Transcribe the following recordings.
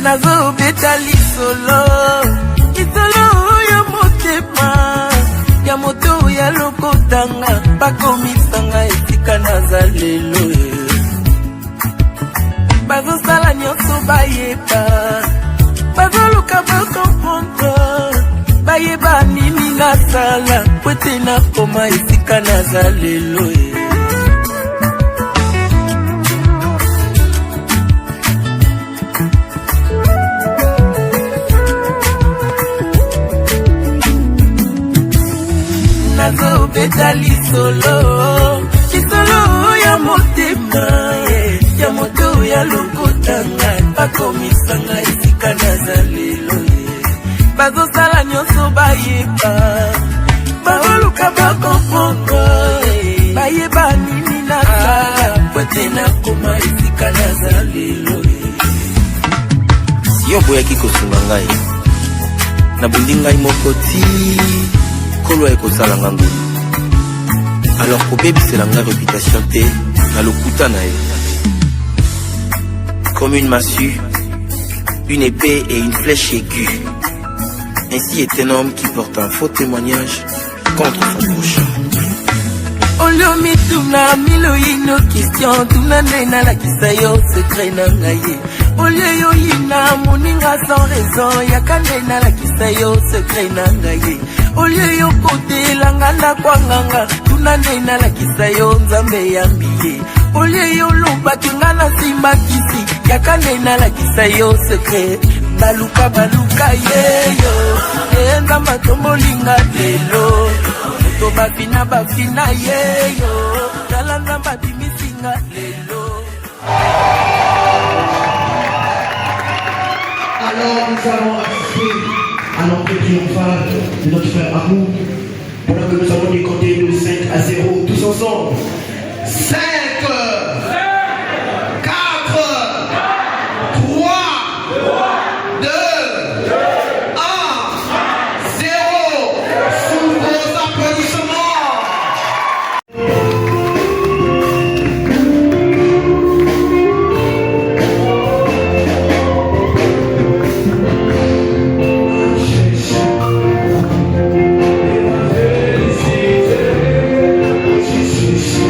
nazo betali solo itolo ya motema ya moto ya lokotanga bakomisanga etika nazalelo bazosala nyonso bayeba bazoluka bakomprendre bayeba nini nasala po ete nakoma esika nazalelo nazo betali solo kisolo ya motema ya moto ya lokotanga bakomisanga esika nazalelo bazosala nyonso bayeba baoluka bakomprendre bayeba nini nasala po ete nakoma esika nazalelo yo boyaki kosunga ngai nabundi ngai moko ti kolo ekosala nga ngulu alors kobebisela nga réputation te na lokuta na ye comme une massue, une épée et une flèche aiguë. Ainsi est un homme qui porte un faux témoignage contre son prochain. Oliomi tuna milo ino question tuna nena la kisayo secret na ngaye. Olio ina moninga sans raison yakane la kisayo secret na ngaye. Olio kote langanda kwa nganga tuna nena la kisayo nzambe yambiye. Olio luba kingana simba kisi yakane la kisayo secret. Baluka yeyo enza matombo linga lelo to bafina yeyo talanga badimisinga lelo. Alors nous allons assister à l'entrée triomphale de notre frère Amour pendant que nous avons décompté de 5 à 0 tous ensemble. 5 Félicitations.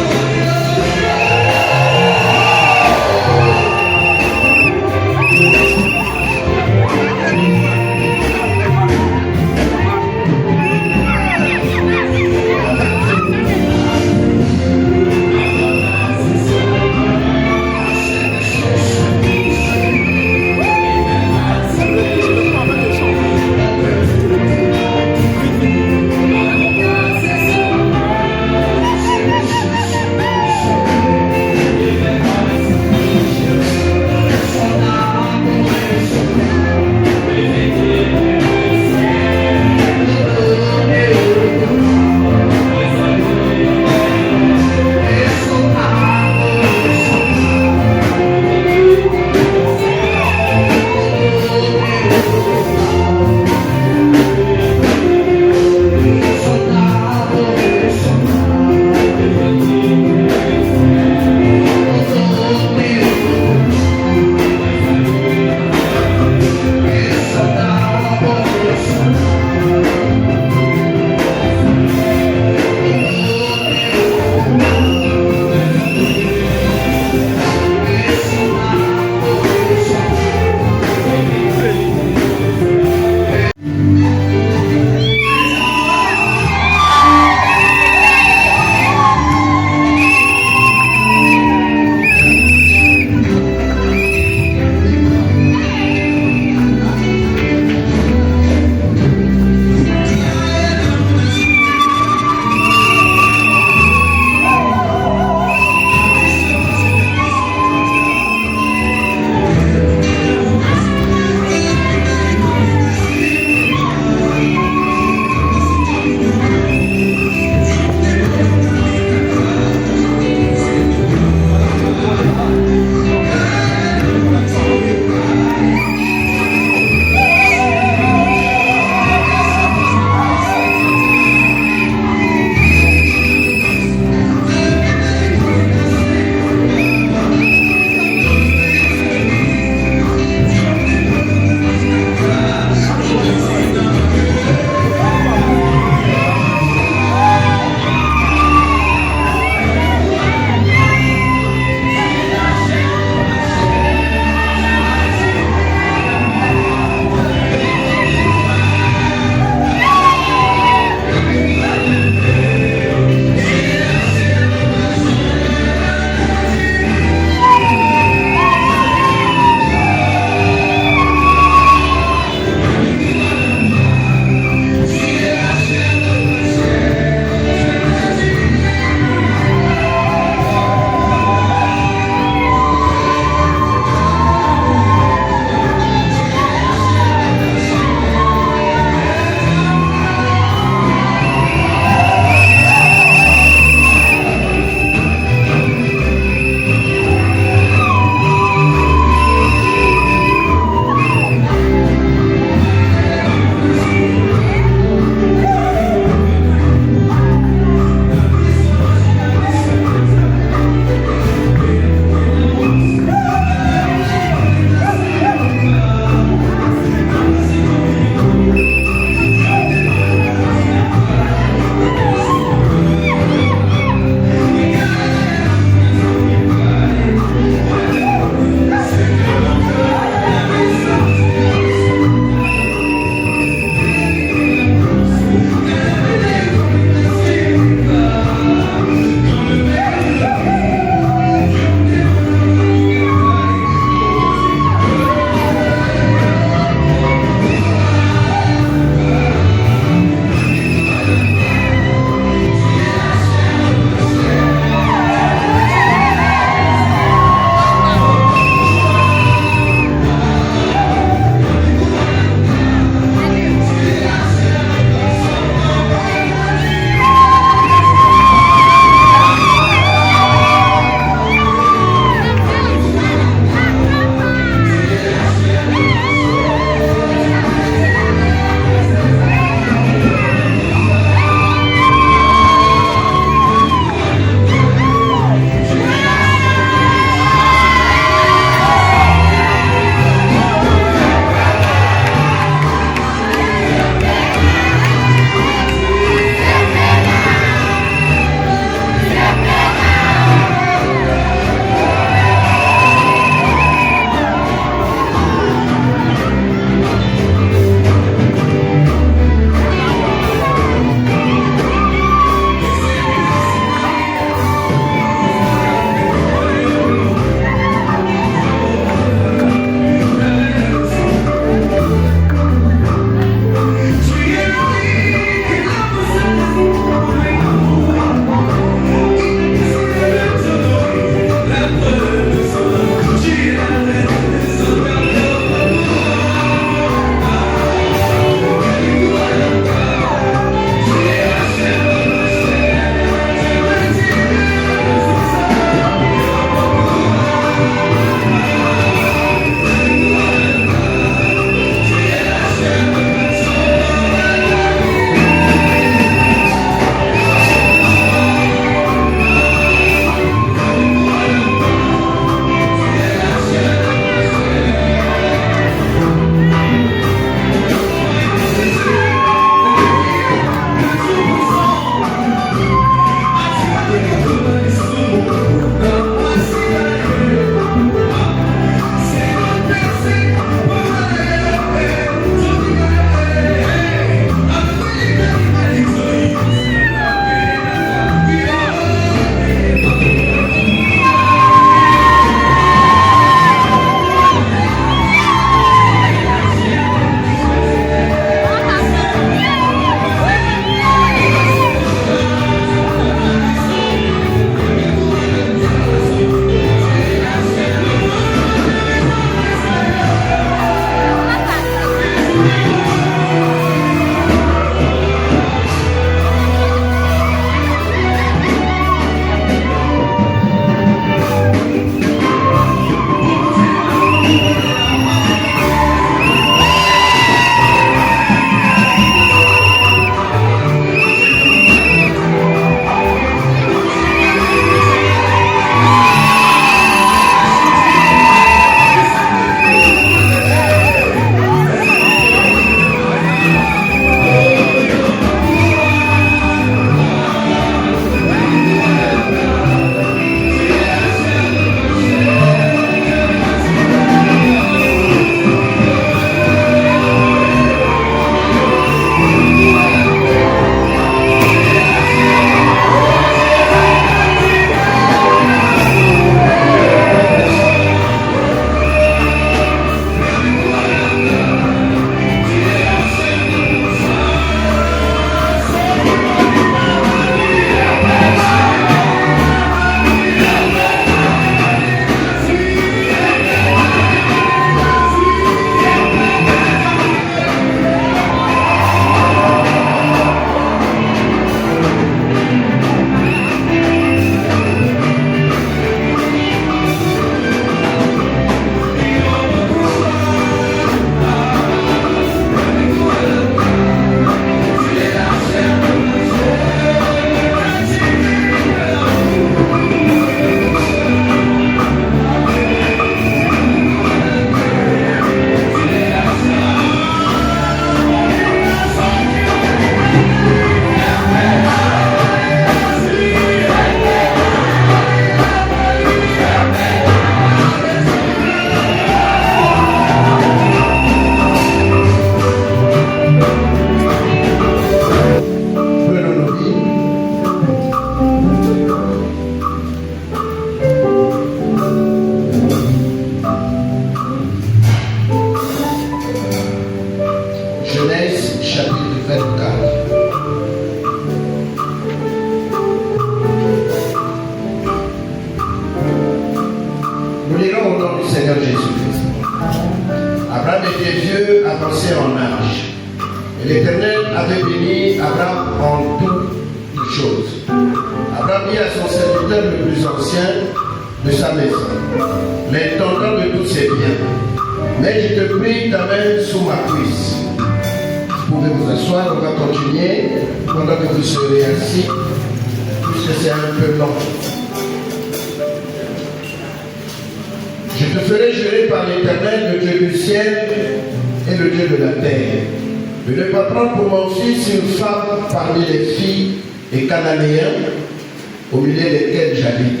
au milieu desquels j'habite.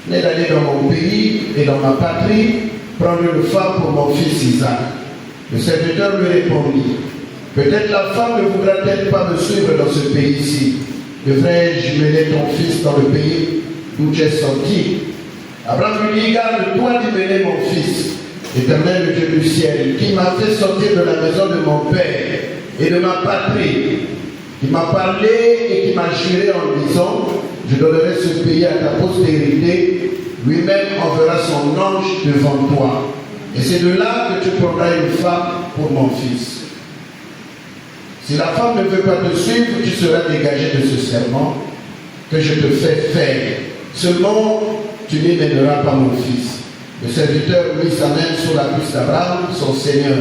Mais d'aller dans mon pays et dans ma patrie, prendre une femme pour mon fils Isaac. Le serviteur lui répondit, peut-être la femme ne voudra-t-elle pas me suivre dans ce pays-ci. Devrais-je mener ton fils dans le pays d'où tu es sorti? Abraham lui dit, garde-toi d'y mener mon fils, Éternel le Dieu du ciel, qui m'a fait sortir de la maison de mon père et de ma patrie, qui m'a parlé et qui m'a juré en disant, je donnerai ce pays à ta postérité, lui-même enverra son ange devant toi. Et c'est de là que tu prendras une femme pour mon fils. Si la femme ne veut pas te suivre, tu seras dégagé de ce serment que je te fais faire. Seulement, tu n'y mèneras pas mon fils. Le serviteur mit sa main sur la cuisse d'Abraham, son seigneur,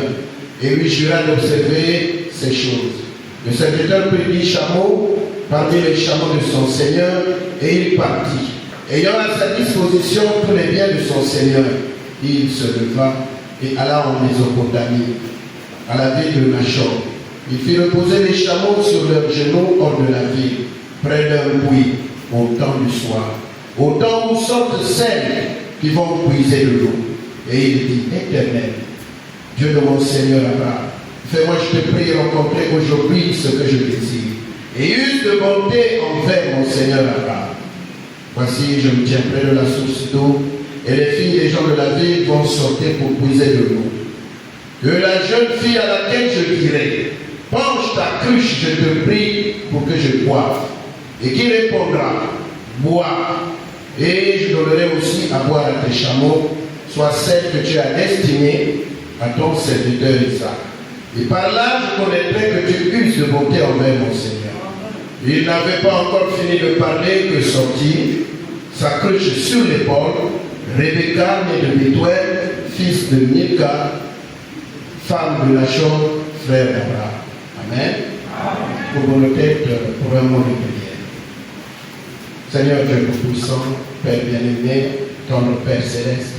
et lui jura d'observer ces choses. Le serviteur prit 10 chameaux parmi les chameaux de son seigneur, et il partit. Ayant à sa disposition tous les biens de son seigneur, il se leva et alla en Mésopotamie, à la ville de Nachor. Il fit reposer les chameaux sur leurs genoux hors de la ville, près d'un puits, au temps du soir, au temps où sortent celles qui vont puiser de l'eau. Et il dit, Éternel, Dieu de mon Seigneur Abraham, fais-moi, je te prie, rencontrer aujourd'hui ce que je désire, et use de bonté envers mon Seigneur Abraham. Voici, je me tiens près de la source d'eau, et les filles des gens de la ville vont sortir pour puiser de l'eau. Que la jeune fille à laquelle je dirai, penche ta cruche, je te prie, pour que je boive. Et qui répondra, bois. Et je donnerai aussi à boire à tes chameaux, soit celle que tu as destinée à ton serviteur Isaac. Et par là, je connaîtrai que tu uses de bonté envers mon Seigneur. Il n'avait pas encore fini de parler que sortit, sa cruche sur l'épaule, Rebecca, née de Bethuel, fils de Milka, femme de Nachor, frère d'Abraham. Amen. Pour nos têtes, pour un mot de prière. Seigneur Dieu Tout-Puissant, Père bien-aimé, ton Père céleste,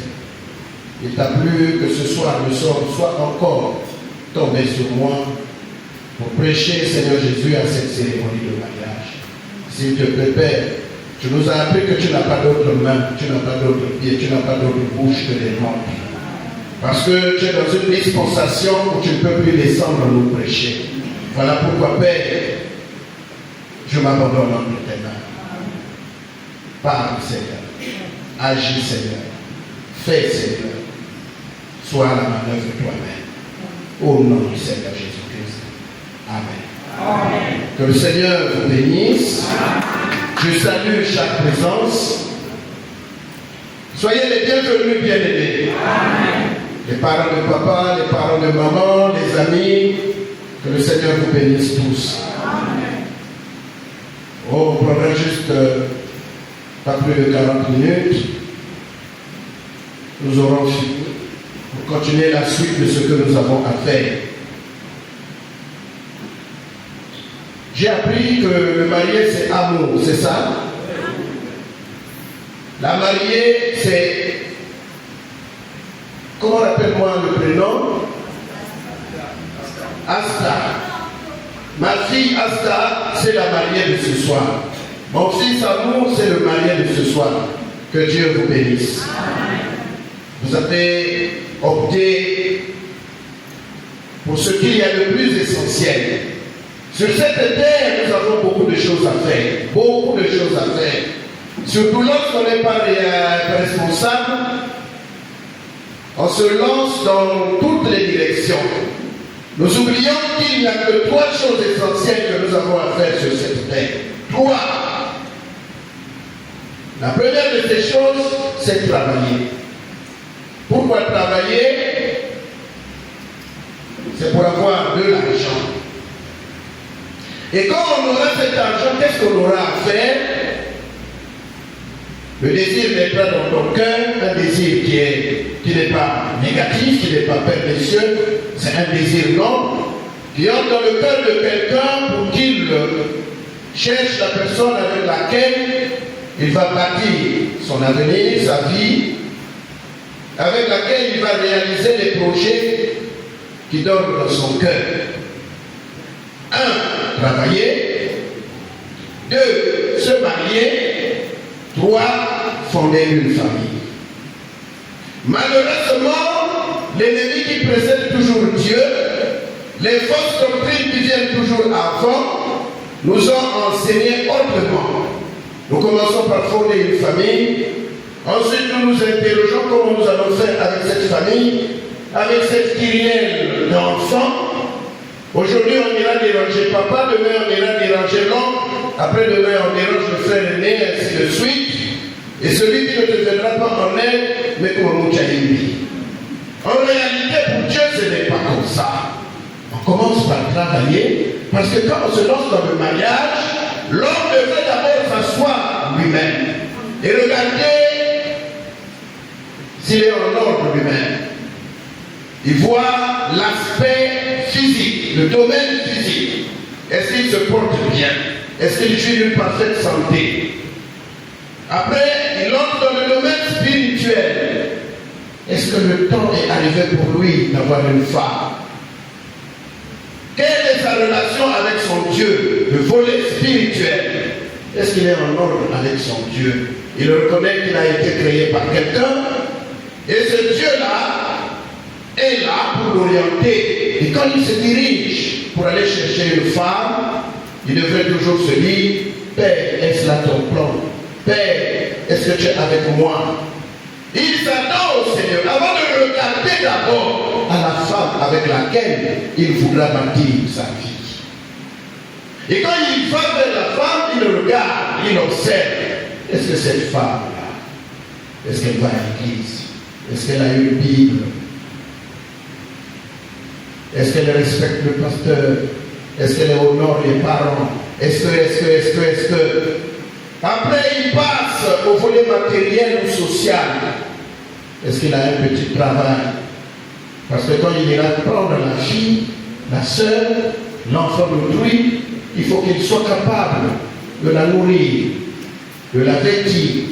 il t'a plu que ce soir le sort soit encore tombé sur moi pour prêcher, Seigneur Jésus, à cette cérémonie de mariage. S'il te plaît, Père, tu nous as appris que tu n'as pas d'autres mains, tu n'as pas d'autres pieds, tu n'as pas d'autre bouche que les nôtres. Parce que tu es dans une dispensation où tu ne peux plus descendre nous prêcher. Voilà pourquoi, Père, je m'abandonne entre tes mains. Parle, Seigneur. Agis, Seigneur. Fais, Seigneur. Sois à la manœuvre toi-même. Au nom du Seigneur Jésus-Christ. Amen. Amen. Que le Seigneur vous bénisse. Je salue chaque présence. Soyez les bienvenus, bien-aimés. Les parents de papa, les parents de maman, les amis, que le Seigneur vous bénisse tous. Amen. Oh, on prendra juste pas plus de 40 minutes. Nous aurons fini pour continuer la suite de ce que nous avons à faire. J'ai appris que le marié c'est amour, c'est ça? La mariée c'est... Comment appelle-moi le prénom? Asta. Ma fille Asta, c'est la mariée de ce soir. Mon fils Amour, c'est le marié de ce soir. Que Dieu vous bénisse. Vous avez opté pour ce qu'il y a de plus essentiel. Sur cette terre, nous avons beaucoup de choses à faire. Beaucoup de choses à faire. Surtout lorsqu'on n'est pas responsable, on se lance dans toutes les directions. Nous oublions qu'il n'y a que 3 choses essentielles que nous avons à faire sur cette terre. 3. La première de ces choses, c'est travailler. Pourquoi travailler? C'est pour avoir de l'argent. Et quand on aura cet argent, qu'est-ce qu'on aura à faire? Le désir naîtra dans ton cœur, un désir qui n'est pas négatif, qui n'est pas pernicieux, c'est un désir noble, qui entre dans le cœur de quelqu'un pour qu'il cherche la personne avec laquelle il va bâtir son avenir, sa vie, avec laquelle il va réaliser les projets qui dorment dans son cœur. 1. Travailler. 2. Se marier. 3. Fonder une famille. Malheureusement, l'ennemi qui précède toujours Dieu, les fausses doctrines qui viennent toujours avant, nous ont enseigné autrement. Nous commençons par fonder une famille. Ensuite, nous nous interrogeons comment nous allons faire avec cette famille, avec cette kyrielle d'enfants. Aujourd'hui, on ira déranger papa, demain, on ira déranger l'oncle, après demain, on dérange le frère aîné, ainsi de suite. Et celui qui ne te viendra pas en aide, mais comme Mouchaïbi. En réalité, pour Dieu, ce n'est pas comme ça. On commence par travailler, parce que quand on se lance dans le mariage, l'homme devrait d'abord s'asseoir lui-même et regarder s'il est en ordre lui-même. Il voit l'aspect physique, le domaine physique. Est-ce qu'il se porte bien? Est-ce qu'il jouit d'une parfaite santé? Après, il entre dans le domaine spirituel. Est-ce que le temps est arrivé pour lui d'avoir une femme? Quelle est sa relation avec son Dieu? Le volet spirituel. Est-ce qu'il est en ordre avec son Dieu? Il reconnaît qu'il a été créé par quelqu'un. Et ce Dieu-là est là pour l'orienter. Et quand il se dirige pour aller chercher une femme, il devrait toujours se dire: Père, est-ce là ton plan? Père, est-ce que tu es avec moi? Il s'attend au Seigneur avant de regarder d'abord à la femme avec laquelle il voudra bâtir sa vie. Et quand il va vers la femme, il regarde, il observe. Est-ce que cette femme-là, est-ce qu'elle va à l'église? Est-ce qu'elle a une Bible? Est-ce qu'elle respecte le pasteur? Est-ce qu'elle honore les parents? Est-ce que... Après, il passe au volet matériel ou social. Est-ce qu'il a un petit travail? Parce que quand il ira prendre la fille, la sœur, l'enfant d'autrui, il faut qu'il soit capable de la nourrir, de la vêtir,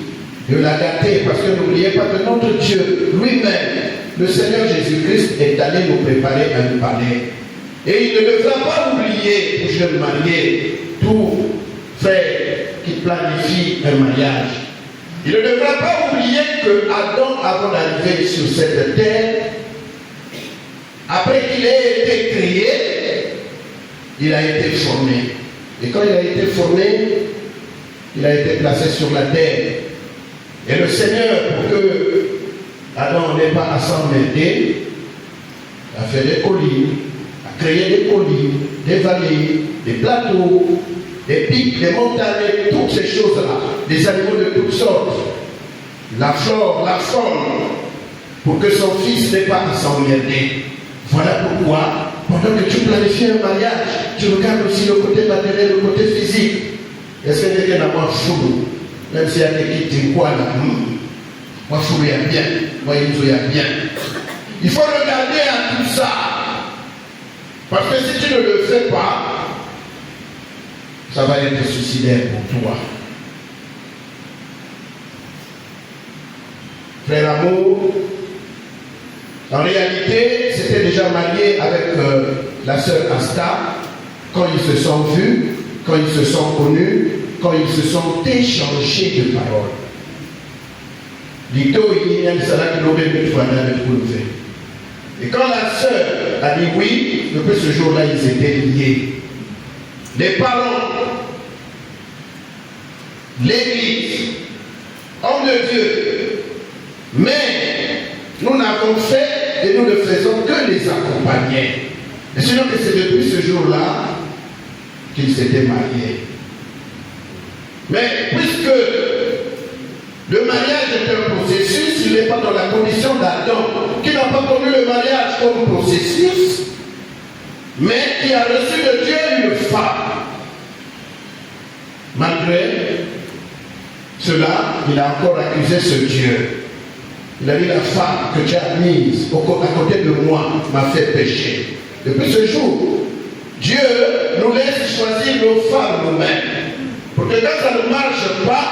de la gâter. Parce que n'oubliez pas que notre Dieu lui-même, le Seigneur Jésus-Christ, est allé nous préparer un palais. Et il ne devra pas oublier, pour jeune marié, tout frère qui planifie un mariage. Il ne devra pas oublier que Adam, avant d'arriver sur cette terre, après qu'il ait été créé, il a été formé. Et quand il a été formé, il a été placé sur la terre. Et le Seigneur, pour que Adam n'ait pas à s'emmerder, a fait des collines, a créé des collines, des vallées, des plateaux, des pics, des montagnes, toutes ces choses-là, des animaux de toutes sortes, la flore, la faune, pour que son fils n'ait pas à s'emmerder. Voilà pourquoi, pendant que tu planifies un mariage, tu regardes aussi le côté matériel, le côté physique. Est-ce que quelqu'un a moins fou? Même s'il y a quelqu'un qui dit quoi là? Moi, fou, il y a bien. Moi, il y a bien. Il faut regarder à tout ça. Parce que si tu ne le fais pas, ça va être suicidaire pour toi. Frère Amour, en réalité, c'était déjà marié avec la sœur Asta. Quand ils se sont vus, quand ils se sont connus, quand ils se sont échangés de paroles. Et quand la sœur a dit oui, depuis ce jour-là, ils étaient liés. Les parents, l'Église, hommes de Dieu, mais nous n'avons fait et nous ne faisons que les accompagner. Et sinon que c'est depuis ce jour-là qu'ils s'étaient mariés. Mais puisque le mariage est un processus, il n'est pas dans la condition d'Adam, qui n'a pas connu le mariage comme processus, mais qui a reçu de Dieu une femme. Malgré cela, il a encore accusé ce Dieu. Il a dit, la femme que tu as mise à côté de moi m'a fait pécher. Depuis ce jour, Dieu nous laisse choisir nos femmes nous-mêmes. Pour que quand ça ne marche pas,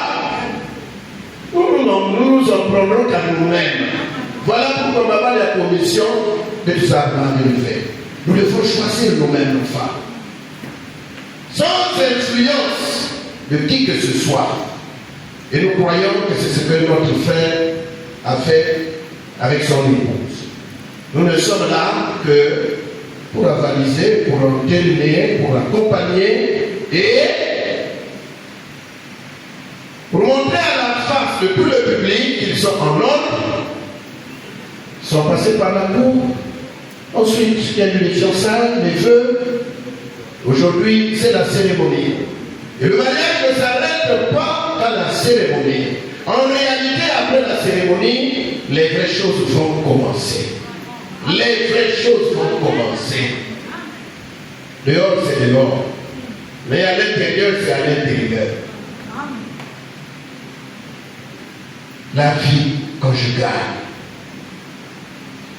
nous nous en prendrons qu'à nous-mêmes. Voilà pourquoi maman a la commission de tout ça de le faire. Nous devons choisir nous-mêmes nos femmes. Sans influence de qui que ce soit. Et nous croyons que c'est ce que notre frère a fait avec son épouse. Nous ne sommes là que pour avaliser, pour entériner, pour accompagner et pour montrer à la face de tout le public qu'ils sont en ordre, sont passés par la cour. Ensuite, il y a eu les fiançailles, les vœux. Aujourd'hui, c'est la cérémonie. Et le mariage ne s'arrête pas à la cérémonie. En réalité, après la cérémonie, les vraies choses vont commencer. Les vraies choses vont commencer. Dehors, c'est dehors. Mais à l'intérieur, c'est à l'intérieur. La vie conjugale.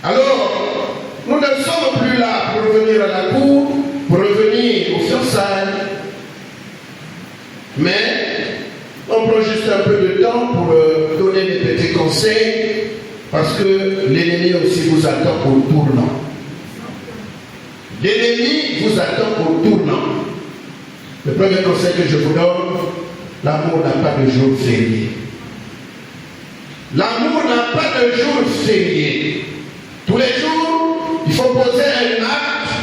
Alors, nous ne sommes plus là pour revenir à la cour, pour revenir aux fiançailles. Mais on prend juste un peu de temps pour donner des petits conseils, parce que l'ennemi aussi vous attend au tournant. L'ennemi vous attend au tournant. Le premier conseil que je vous donne, l'amour n'a pas de jour férié. L'amour n'a pas de jour férié. Tous les jours, il faut poser un acte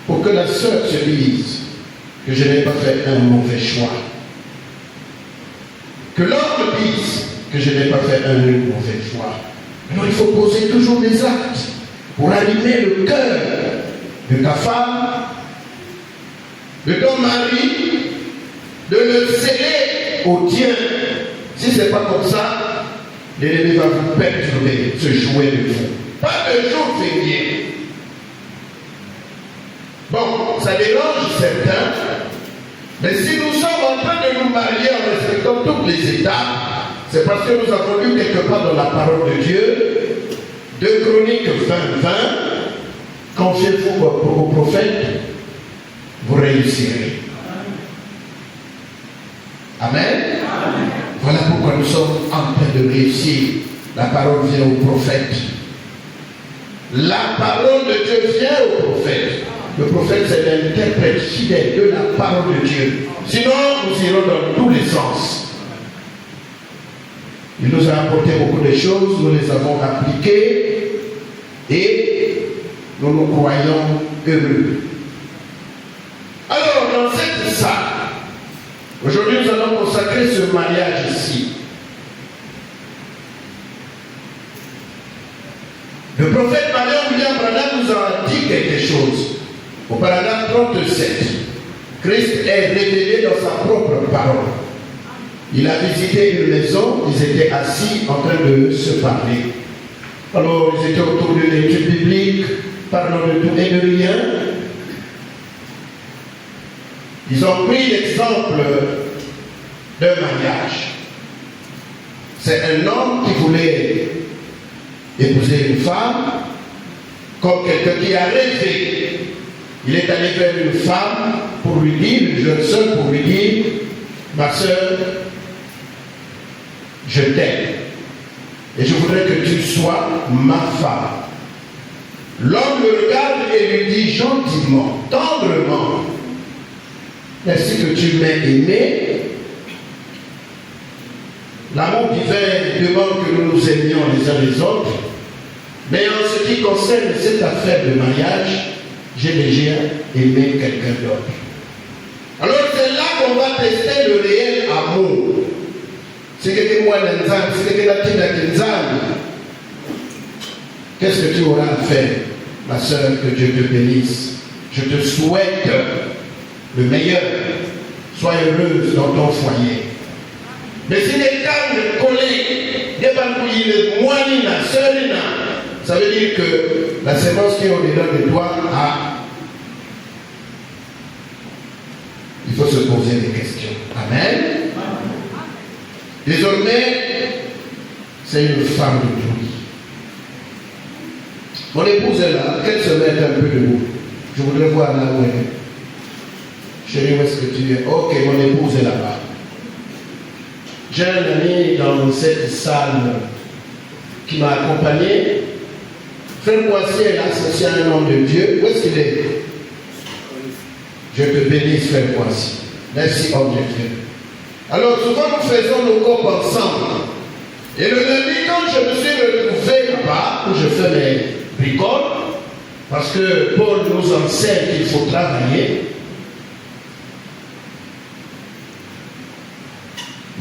pour que la sœur se dise que je n'ai pas fait un mauvais choix. Que l'homme dise que je n'ai pas fait un mauvais choix. Alors il faut poser toujours des actes pour animer le cœur de ta femme, de ton mari, de le sceller au tien. Si ce n'est pas comme ça, l'ennemi va vous perturber, se jouer de vous. Pas de jour férié. Bon, ça dérange certains, mais si nous sommes en train de nous marier en respectant toutes les étapes, c'est parce que nous avons lu quelque part dans la parole de Dieu, 2 Chroniques 20:20, confiez-vous au prophète, vous réussirez. Amen. Voilà pourquoi nous sommes en train de réussir. La parole vient au prophète. La parole de Dieu vient au prophète. Le prophète, c'est l'interprète fidèle de la parole de Dieu. Sinon, nous irons dans tous les sens. Il nous a apporté beaucoup de choses, nous les avons appliquées et nous nous croyons heureux. Alors, dans cette salle, aujourd'hui, nous allons consacrer ce mariage ici. Le prophète William Branham nous a dit quelque chose. Au paragraphe 37, Christ est révélé dans sa propre parole. Il a visité une maison, ils étaient assis en train de se parler. Alors, ils étaient autour d'une étude biblique, parlant de tout et de rien. Ils ont pris l'exemple d'un mariage. C'est un homme qui voulait épouser une femme, comme quelqu'un qui a rêvé. Il est allé vers une femme pour lui dire, une jeune sœur pour lui dire, ma sœur, je t'aime. Et je voudrais que tu sois ma femme. L'homme le regarde et lui dit gentiment, tendrement, merci que tu m'aies aimé. L'amour divin demande que nous nous aimions les uns les autres. Mais en ce qui concerne cette affaire de mariage, j'ai déjà aimé quelqu'un d'autre. Alors c'est là qu'on va tester le réel amour. Qu'est-ce que tu auras à faire, ma soeur, que Dieu te bénisse. Je te souhaite le meilleur. Sois heureuse dans ton foyer. Mais si les cas de collés, ça veut dire que la sémence qui est au-dedans de toi il faut se poser des questions. Amen. Désormais, c'est une femme de Dieu. Mon épouse est là, qu'elle se mette un peu debout. Je voudrais voir là où elle est. Chérie, où est-ce que tu es? Ok, mon épouse est là-bas. J'ai un ami dans cette salle qui m'a accompagné. Frère Boissier est là, c'est un homme de Dieu. Où est-ce qu'il est? Je te bénisse, frère Boissier. Merci, homme de Dieu. Alors, souvent, nous faisons nos corps ensemble. Et le lundi, quand je me suis retrouvé là-bas, où je fais mes bricoles, parce que Paul nous enseigne qu'il faut travailler,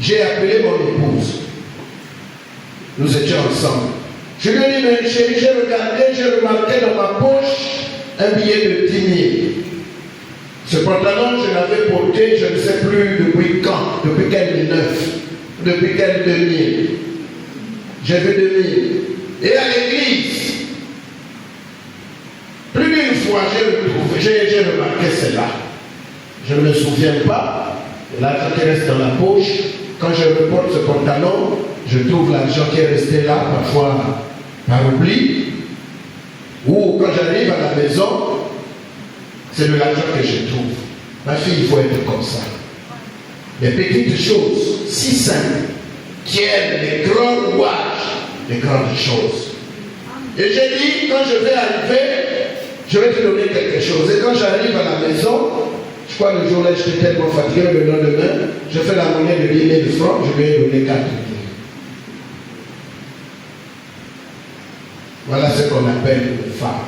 j'ai appelé mon épouse. Nous étions ensemble. Je lui ai dit, mais chérie, j'ai regardé, j'ai remarqué dans ma poche un billet de 10 000. Ce pantalon, je l'avais porté, je ne sais plus depuis quand, depuis quel 9, depuis quel 2000. J'ai vu 2000. Et à l'église, plus d'une fois, j'ai remarqué cela. Je ne me souviens pas. L'argent qui reste dans la poche, quand je reporte ce pantalon, je trouve l'argent qui est resté là, parfois par oubli. Ou quand j'arrive à la maison, c'est de l'argent que je trouve. Ma fille, il faut être comme ça. Des petites choses, si simples, qui aiment les grands rouages, les grandes choses. Et j'ai dit, quand je vais arriver, je vais te donner quelque chose. Et quand j'arrive à la maison, je crois que le jour-là, j'étais tellement fatigué, le lendemain, je fais la monnaie de 10 000 francs, je lui ai donné 4 000. Voilà ce qu'on appelle une femme.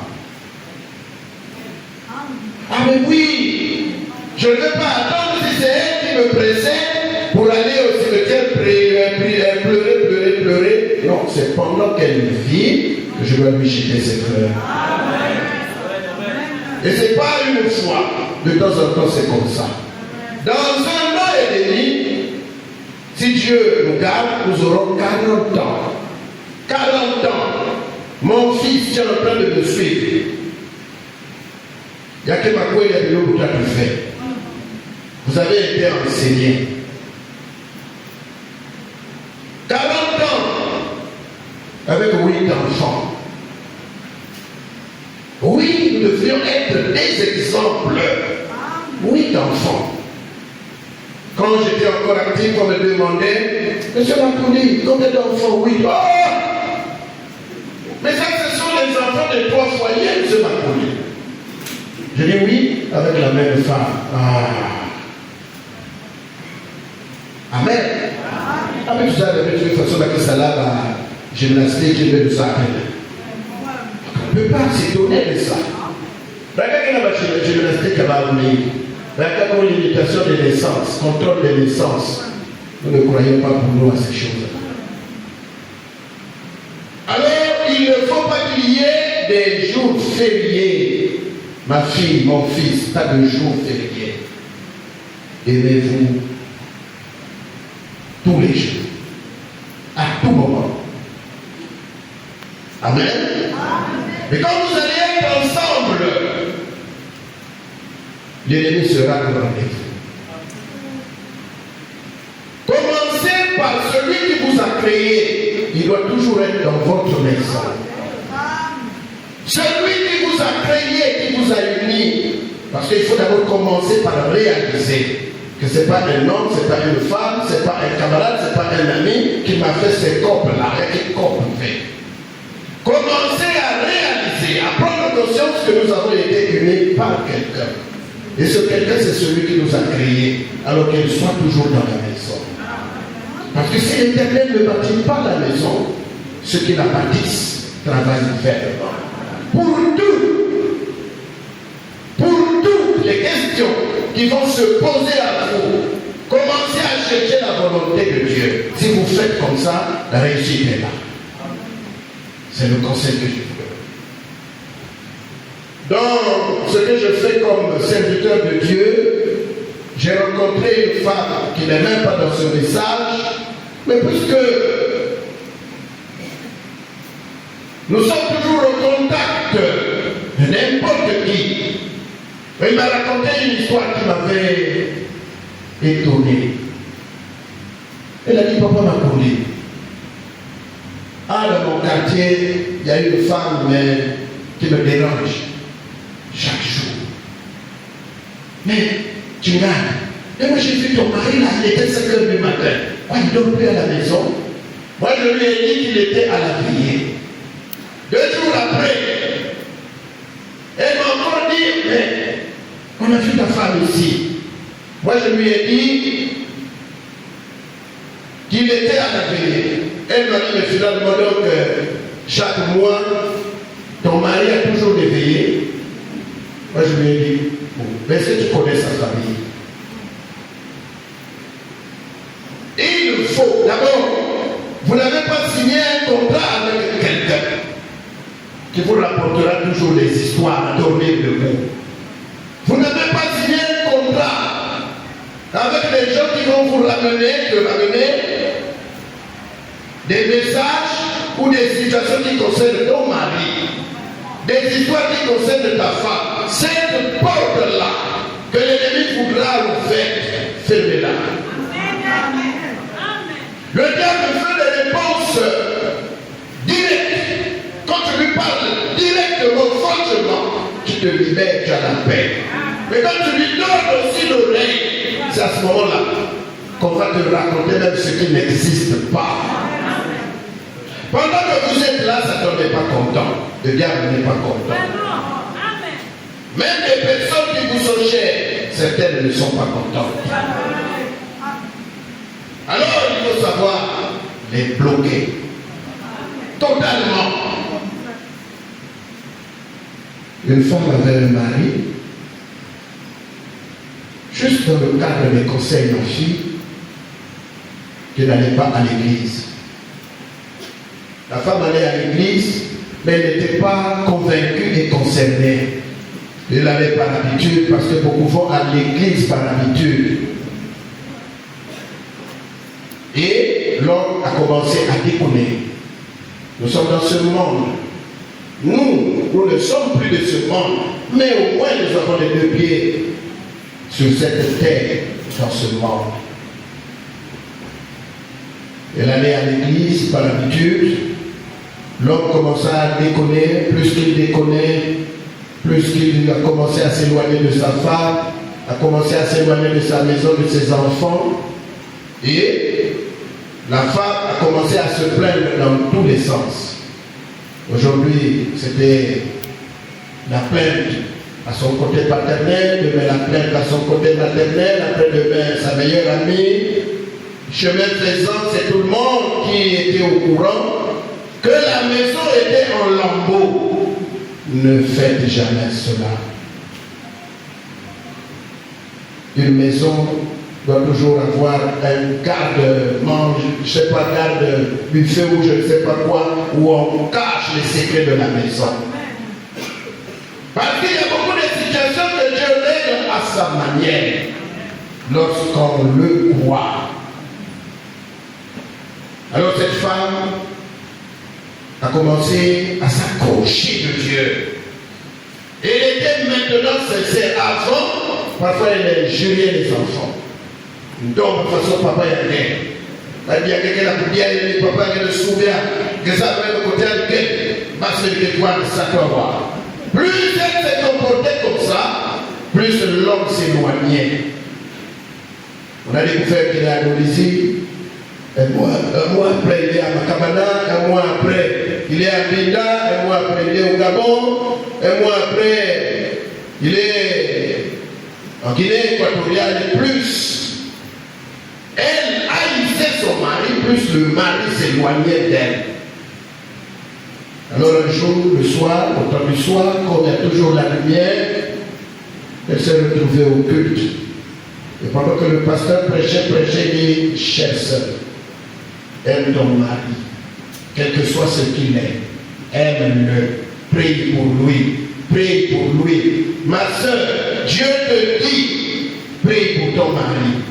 Ah mais oui, je ne veux pas attendre si c'est elle qui me précède pour aller au cimetière pleurer. Non, c'est pendant qu'elle vit que je dois lui jeter ses fleurs. Et ce n'est pas une fois, de temps en temps c'est comme ça. Dans un an et demi, si Dieu nous garde, nous aurons 40 ans. 40 ans. Mon fils est en train de me suivre. Il y a que ma couille, il y a de l'eau pour tout faire. Vous avez été enseigné. 40 ans avec 8 enfants. Oui, nous devrions être des exemples. 8 enfants. Quand j'étais encore actif, on me demandait, Monsieur Makouli, combien d'enfants? 8. Oh! Mais ça, ce sont les enfants de 3 foyers, Monsieur Makouli. Je dis oui, avec la même femme. Ah. Amen. Avec tout ça, de toute façon, que ça là, la gymnastique, il veut ça. On ne peut pas s'étonner de ça. Regardez la gymnastique à Baouni. Regardez l'imitation des naissances, contrôle des naissances. Nous ne croyons pas pour nous à ces choses-là. Alors, il ne faut pas qu'il y ait des jours fériés. Ma fille, mon fils, pas de jours fériés. Aimez-vous tous les jours, à tout moment. Amen. Mais quand vous allez être ensemble, l'ennemi sera au rendez-vous. Commencez par celui qui vous a créé. Il doit toujours être dans votre maison. Celui qui vous a créé, qui vous a uni. Parce qu'il faut d'abord commencer par réaliser que ce n'est pas un homme, ce n'est pas une femme, ce n'est pas un camarade, ce n'est pas un ami qui m'a fait ces copes-là, qui cope fait. Commencez à réaliser, à prendre conscience que nous avons été unis par quelqu'un. Et ce quelqu'un, c'est celui qui nous a créés, alors qu'il soit toujours dans la maison. Parce que si l'Éternel ne bâtit pas la maison, ceux qui la bâtissent travaillent fermement. Pour toutes les questions qui vont se poser à vous, commencez à chercher la volonté de Dieu. Si vous faites comme ça, la réussite est là. C'est le conseil que je vous donne. Dans ce que je fais comme serviteur de Dieu, j'ai rencontré une femme qui n'est même pas dans ce message, mais puisque nous sommes toujours au contact de n'importe qui, il m'a raconté une histoire qui m'avait étonné. Elle a dit, papa m'a connu. Ah, dans mon quartier, il y a une femme qui me dérange chaque jour. Mais tu gagnes. Et moi j'ai vu ton mari là, il était 5 h du matin. Moi, il ne dort plus à la maison. Moi, je lui ai dit qu'il était à la veillée. 2 jours après, elle m'a encore dit, mais on a vu ta femme ici. Moi, je lui ai dit qu'il était à la veillée. Elle m'a dit, mais finalement, donc, chaque mois, ton mari a toujours des veillées. Moi, je lui ai dit, bon, mais est-ce que tu connais sa famille? Il faut, d'abord, vous n'avez pas signé un contrat avec quelqu'un qui vous rapportera toujours des histoires à dormir debout. Vous n'avez pas signé un contrat avec les gens qui vont vous ramener des messages ou des situations qui concernent ton mari, des histoires qui concernent ta femme. Cette porte-là que l'ennemi voudra ouverte, fermez-la. Le diable veut des réponses directes. Quand tu lui parles directement, franchement, tu te libères, tu as la paix. Mais quand tu lui donnes aussi l'oreille, c'est à ce moment-là qu'on va te raconter même ce qui n'existe pas. Pendant que vous êtes là, Satan n'est pas content. Le diable n'est pas content. Même les personnes qui vous sont chères, certaines ne sont pas contentes. Alors il faut savoir les bloquer. Totalement. Une femme avait un mari. Juste dans le cadre des conseils en fille, qui n'allait pas à l'église. La femme allait à l'église, mais elle n'était pas convaincue et concernée. Elle allait par habitude, parce que beaucoup vont à l'église par habitude. Et l'homme a commencé à déconner. Nous sommes dans ce monde Nous ne sommes plus de ce monde, mais au moins nous avons les deux pieds sur cette terre, dans ce monde. Elle allait à l'église par l'habitude. L'homme commença à déconner, plus qu'il déconnait, plus qu'il a commencé à s'éloigner de sa femme, a commencé à s'éloigner de sa maison, de ses enfants. Et la femme a commencé à se plaindre dans tous les sens. Aujourd'hui, c'était la plainte à son côté paternel, demain la plainte à son côté maternel, après-demain sa meilleure amie. Chemin faisant, c'est tout le monde qui était au courant que la maison était en lambeaux. Ne faites jamais cela. Une maison doit toujours avoir un garde-mange, je ne sais pas, garde-buffet ou je ne sais pas quoi, où on cache les secrets de la maison. Parce qu'il y a beaucoup de situations que Dieu règle à sa manière, lorsqu'on le croit. Alors cette femme a commencé à s'accrocher de Dieu. Elle était maintenant sincère. Avant, parfois elle injuriait les enfants. Donc, de toute façon, papa est rien. Il y a quelqu'un qui a dit, il papa qui le souvient, que ça va être côté de gueule. Parce que toi, ça peut avoir. Plus elle s'est comportée comme ça, plus l'homme s'éloignait. On a découvert qu'il est à Indonésie. Un mois après, il est à Macabana. Un mois après, il est à Binda. Un mois après, il est au Gabon. Un mois après, il est en Guinée équatoriale. Et plus elle haïssait son mari, plus le mari s'éloignait d'elle. Alors un jour, le soir, au temps du soir, quand il y a toujours la lumière, elle s'est retrouvée au culte. Et pendant que le pasteur prêchait, il dit, chère sœur, aime ton mari, quel que soit ce qu'il est, aime-le, prie pour lui. Ma sœur, Dieu te dit, prie pour ton mari.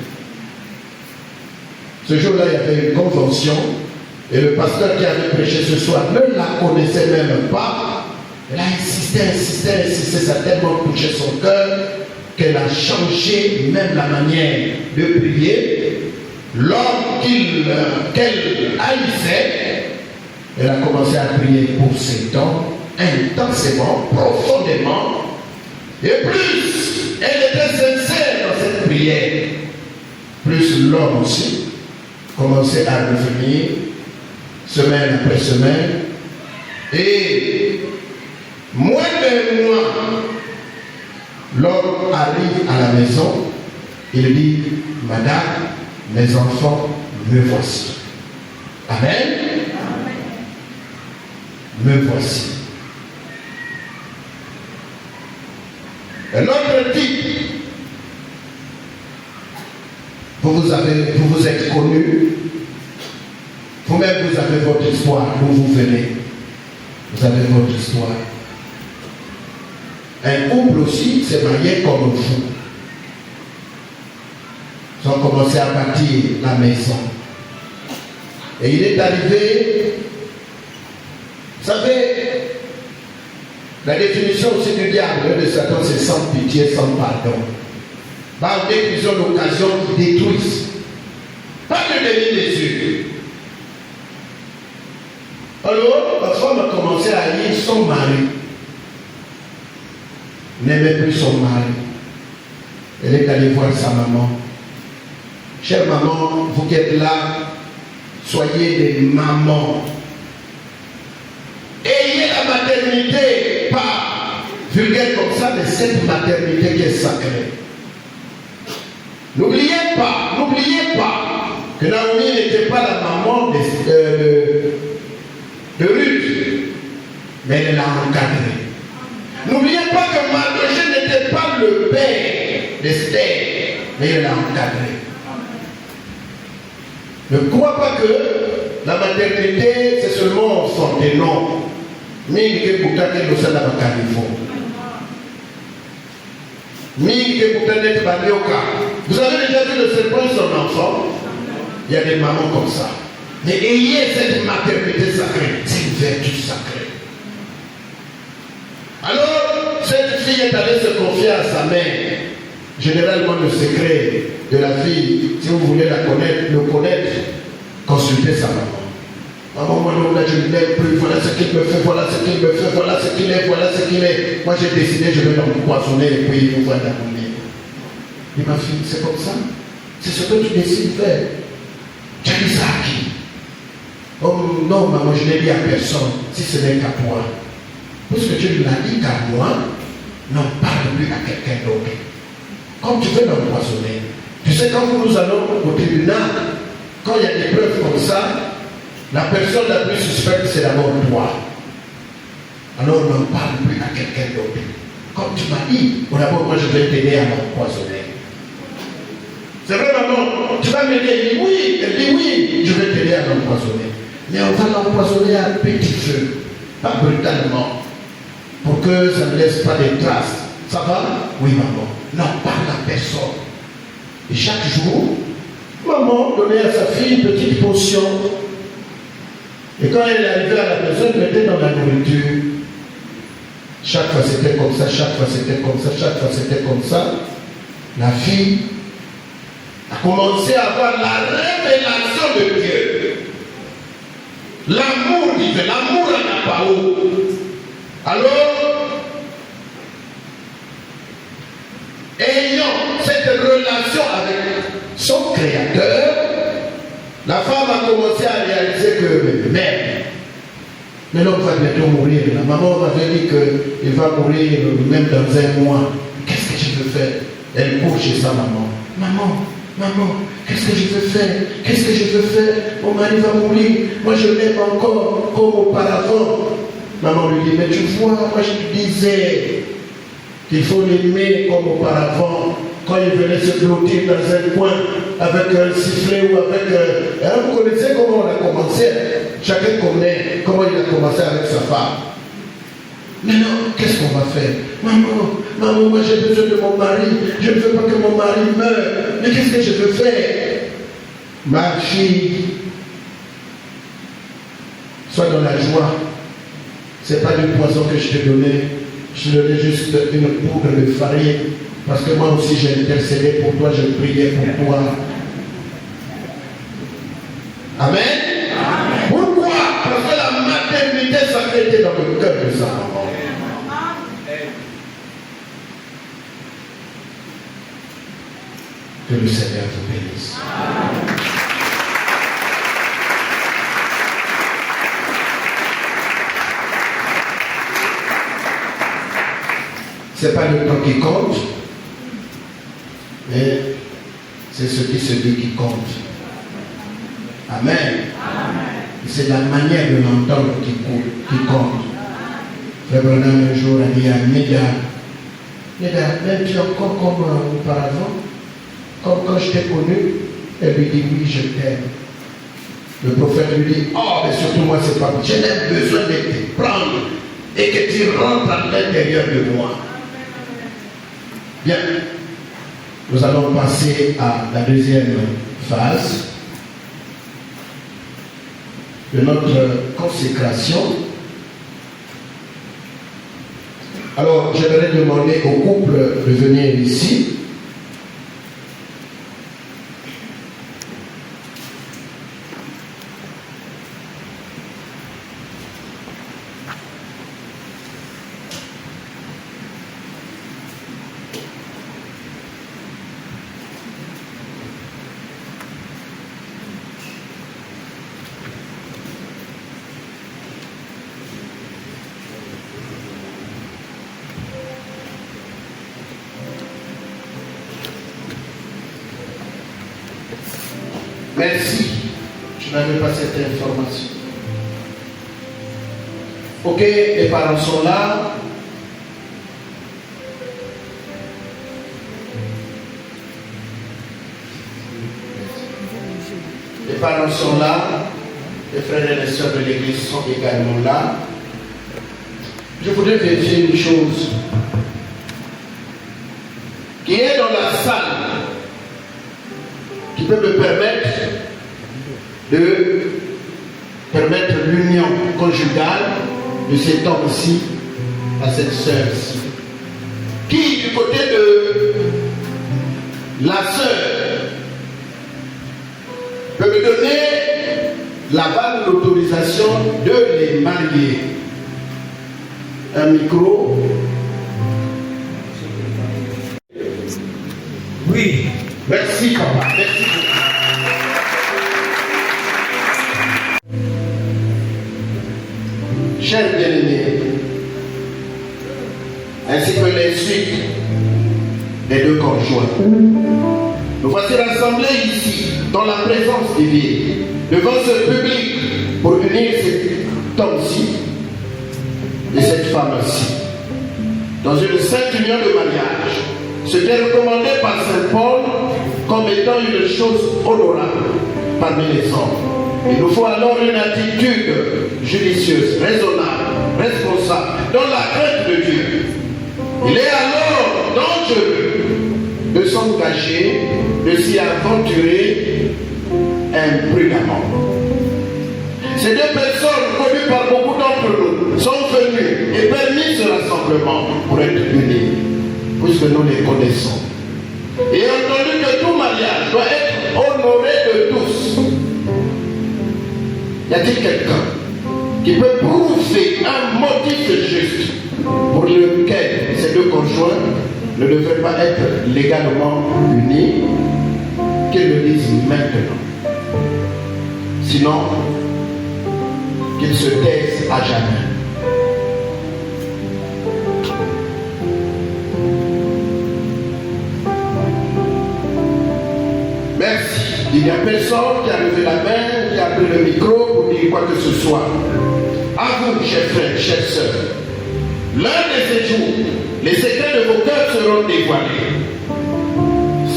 Ce jour-là, il y avait une convention, et le pasteur qui avait prêché ce soir ne la connaissait même pas. Elle a insisté, ça a tellement touché son cœur qu'elle a changé même la manière de prier. L'homme qu'elle haïssait, elle a commencé à prier pour ses dons, intensément, profondément. Et plus elle était sincère dans cette prière, plus l'homme aussi commençait à revenir semaine après semaine. Et moins d'un mois, l'homme arrive à la maison, il dit, madame, mes enfants, me voici. Amen. Me voici. Un autre type, vous vous êtes connus, vous-même vous avez votre histoire, d'où vous venez, vous avez votre histoire. Un couple aussi s'est marié comme vous. Ils ont commencé à bâtir la maison. Et il est arrivé, vous savez, la définition aussi du diable de Satan, c'est sans pitié, sans pardon. Dès qu'ils ont l'occasion, ils détruisent. Pas de délit des yeux. Alors, la femme a commencé à haïr son mari. N'aimait plus son mari. Elle est allée voir sa maman. Chère maman, vous qui êtes là, soyez des mamans. Ayez la maternité, pas vulgaire comme ça, mais cette maternité qui est sacrée. N'oubliez pas que Naomi n'était pas la maman de Ruth, mais elle l'a encadrée. N'oubliez pas que Mardochée n'était pas le père d'Esther, mais elle l'a encadré. Ne crois pas que la maternité c'est seulement enfanter, non. Mais que pour ta qu'elle nous a la vous avez déjà vu le serpent et son enfant? Il y a des mamans comme ça. Mais ayez cette maternité sacrée, c'est une vertu sacrée. fille est allée se confier à sa mère. Généralement, le secret de la fille, si vous voulez la connaître, le connaître, consultez sa maman. Maman, moi, je ne l'aime plus, voilà ce qu'il me fait, voilà ce qu'il me fait, voilà ce qu'il est, voilà ce qu'il est. Moi, j'ai décidé, je vais l'empoisonner et puis il nous va l'amener. Et ma fille, c'est comme ça. C'est ce que tu décides de faire. Tu as dit ça à qui? Oh non, maman, je n'ai dit à personne, si ce n'est qu'à toi. Puisque tu ne l'as dit qu'à moi, n'en parle plus à quelqu'un d'autre. Comme tu veux l'empoisonner. Tu sais, quand nous allons au tribunal, quand il y a des preuves comme ça, la personne la plus suspecte, c'est d'abord toi. Alors n'en parle plus à quelqu'un d'autre. Comme tu m'as dit, d'abord, moi je vais t'aider à l'empoisonner. C'est vrai, maman, tu vas m'aider. Elle dit oui, je vais t'aider à l'empoisonner. Mais on va l'empoisonner à petit feu, pas brutalement, pour que ça ne laisse pas de traces. Ça va? Oui, maman. Non, parle à personne. Et chaque jour, maman donnait à sa fille une petite potion. Et quand elle est arrivée à la maison, elle mettait dans la nourriture. Chaque fois c'était comme ça, chaque fois c'était comme ça, chaque fois c'était comme ça. La fille a commencé à avoir la révélation de Dieu. L'amour divin, l'amour à la parole. Alors, ayant cette relation avec son Créateur, la femme a commencé à réaliser que, merde, mais l'homme va bientôt mourir. La maman m'avait dit qu'il va mourir même dans un mois. Qu'est-ce que je veux faire? Elle court chez sa maman. Maman, qu'est-ce que je veux faire? Qu'est-ce que je veux faire? Mon mari va mourir. Moi, je l'aime encore comme auparavant. Maman lui dit, mais tu vois, moi je te disais qu'il faut l'aimer comme auparavant. Quand il venait se blottir dans un coin avec un sifflet ou avec un... Vous connaissez comment on a commencé? Chacun connaît comment il a commencé avec sa femme. Maintenant, qu'est-ce qu'on va faire? Maman, moi j'ai besoin de mon mari. Je ne veux pas que mon mari meure. Mais qu'est-ce que je veux faire? Ma fille, sois dans la joie. Ce n'est pas du poison que je t'ai donné. Je te donnais juste une poudre de farine. Parce que moi aussi j'ai intercédé pour toi, je priais pour toi. Amen. Pourquoi? Parce que la maternité sacrée était dans le cœur de sa maman. Que le Seigneur vous bénisse. Ce n'est pas le temps qui compte, mais c'est ce qui se dit qui compte. Amen. C'est la manière de l'entendre qui compte. Frère Branham un jour a dit à Neda, même tu es encore comme auparavant, comme quand je t'ai connu. Elle lui dit oui, je t'aime. Le prophète lui dit, oh, mais surtout moi, c'est pas. Je n'ai besoin de te prendre et que tu rentres à l'intérieur de moi. Bien, nous allons passer à la deuxième phase de notre consécration. Alors, j'aimerais demander au couple de venir ici. Merci, je n'avais pas cette information. Ok, les parents sont là. Les parents sont là. Les frères et les sœurs de l'église sont également là. Je voudrais vérifier une chose. Qui est dans la salle, qui peut me permettre de permettre l'union conjugale de cet homme-ci à cette sœur-ci. la sœur peut me donner l'aval, l'autorisation de les marier. Un micro. Oui. Merci, papa. Merci beaucoup. Chers bien-aimés, ainsi que les suites des deux conjoints, nous voici rassemblés ici, dans la présence divine, devant ce public, pour unir cet homme-ci et cette femme-ci, dans une sainte union de mariage, ce qui est recommandé par Saint Paul comme étant une chose honorable parmi les hommes. Il nous faut alors une attitude judicieuse, raisonnable, responsable, dans la crainte de Dieu. Il est alors dangereux de s'engager, de s'y aventurer imprudemment. Ces deux personnes connues par beaucoup d'entre nous sont venues et permis ce rassemblement pour être unies, puisque nous les connaissons. Et entendu que tout mariage doit être honoré de tous. Y a-t-il quelqu'un qui peut prouver un motif juste pour lequel ces deux conjoints ne devraient pas être légalement unis? Qu'ils le disent maintenant. Sinon, qu'ils se taisent à jamais. Merci. Il n'y a personne qui a levé la main, qui a pris le micro pour dire quoi que ce soit. À vous, chers frères, chères sœurs, l'un de ces jours, les secrets de vos cœurs seront dévoilés.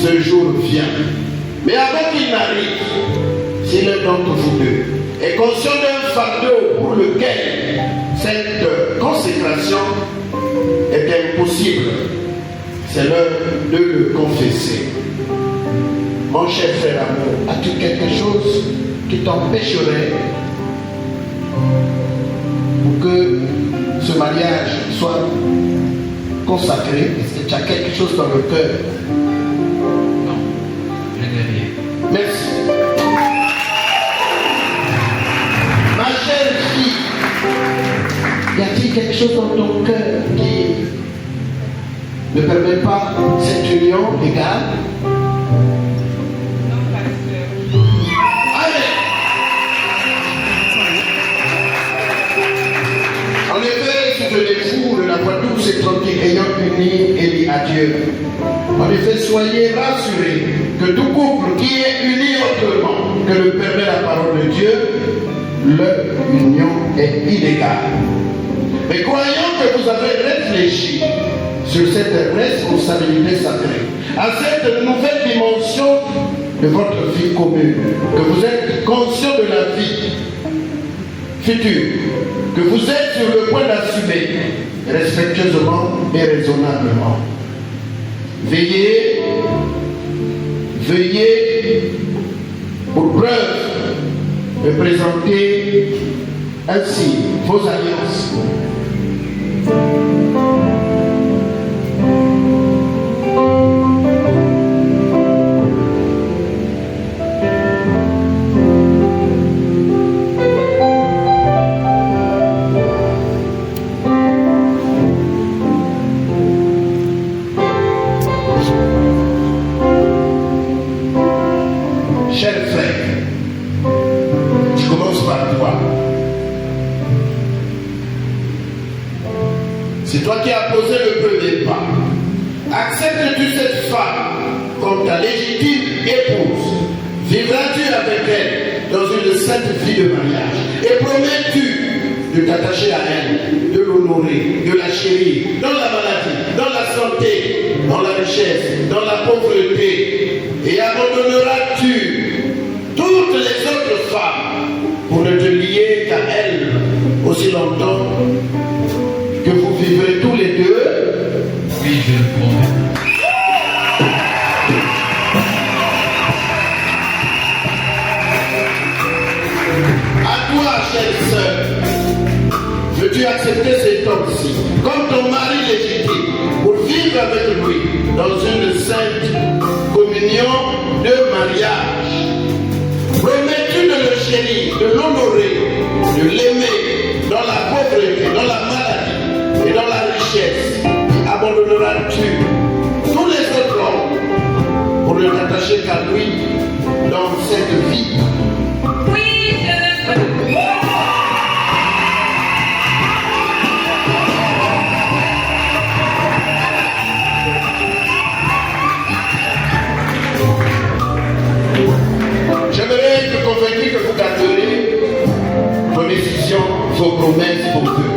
Ce jour vient. Mais avant qu'il n'arrive, si l'un d'entre vous deux est conscient d'un fardeau pour lequel cette consécration est impossible, c'est l'heure de le confesser. Mon cher frère amour, as-tu quelque chose qui t'empêcherait pour que ce mariage soit consacré? Est-ce que tu as quelque chose dans le cœur? Non, je n'ai rien. Merci. Ma chère fille, y a-t-il quelque chose dans ton cœur qui ne permet pas cette union légale? En effet, souvenez-vous de la voix douce et tranquille ayant uni et dit à Dieu. En effet, soyez rassurés que tout couple qui est uni autrement que le permet la parole de Dieu, leur union est illégale. Mais croyant que vous avez réfléchi sur cette responsabilité sacrée, à cette nouvelle dimension de votre vie commune, que vous êtes conscient de la vie future, que vous êtes sur le point d'assumer respectueusement et raisonnablement. Veillez pour preuve de présenter ainsi vos alliances. Cher frère, je commence par toi. C'est toi qui as posé le premier pas. Acceptes-tu cette femme comme ta légitime épouse? Vivras-tu avec elle dans une sainte vie de mariage? Et promets-tu de t'attacher à elle, de l'honorer, de la chérir, dans la maladie, dans la santé, dans la richesse, dans la pauvreté? Et abandonneras-tu toutes les autres femmes pour ne te lier qu'à elle aussi longtemps que vous vivrez tous les deux? Oui, je le promets. À toi, chère sœur, veux-tu accepter cet homme-ci comme ton mari légitime pour vivre avec lui dans une sainte communauté? épanouie dans cette vie. Oui, J'aimerais être convaincu que vous garderez vos décisions, vos promesses pour Dieu,